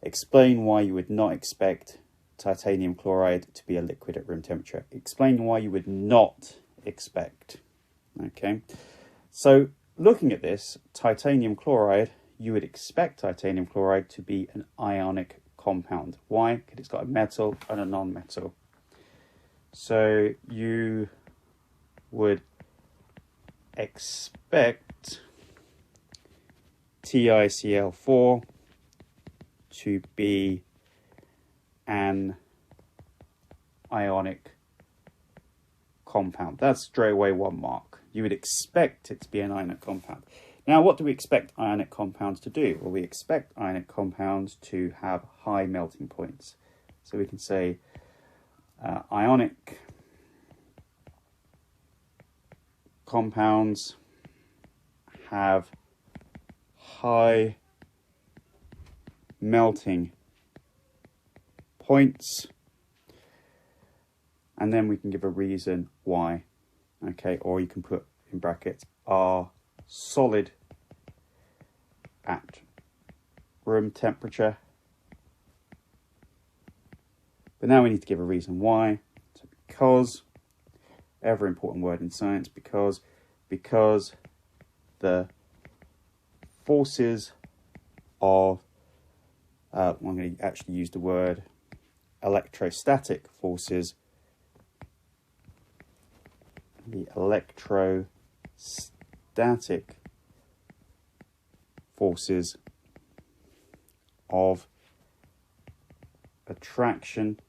Explain why you would not expect titanium chloride to be a liquid at room temperature. Explain why you would not expect. Okay, so looking at this, titanium chloride, you would expect titanium chloride to be an ionic compound. Why? Because it's got a metal and a non-metal. So you would expect TiCl4 to be an ionic compound. That's straight away 1 mark. You would expect it to be an ionic compound. Now, what do we expect ionic compounds to do? Well, we expect ionic compounds to have high melting points. So we can say ionic compounds have high melting points, and then we can give a reason why. Okay, or you can put in brackets are solid at room temperature. But now we need to give a reason why. So because, ever important word in science, because the forces of I'm going to actually use the word electrostatic forces. The electrostatic forces of attraction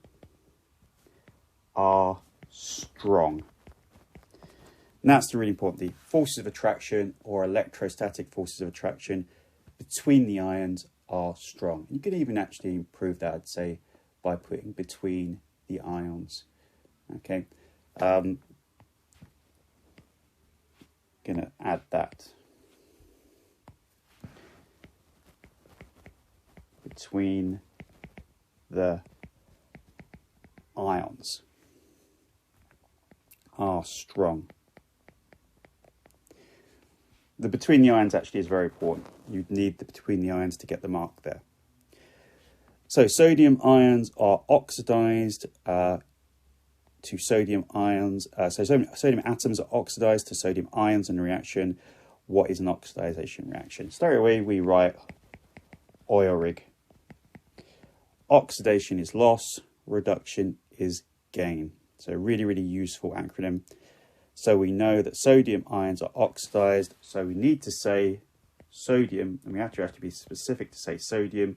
are strong. And that's the really important thing. Forces of attraction, or electrostatic forces of attraction between the ions, are strong. You could even actually improve that, I'd say, by putting between the ions. Okay. Gonna add that. Between the ions are strong. The between the ions actually is very important. You'd need the between the ions to get the mark there. So sodium ions are oxidized to sodium ions. So sodium atoms are oxidized to sodium ions in a reaction. What is an oxidization reaction? Straight away we write oil rig. Oxidation is loss, reduction is gain. So really, really useful acronym. So we know that sodium ions are oxidized. So we need to say sodium, and we have to actually be specific to say sodium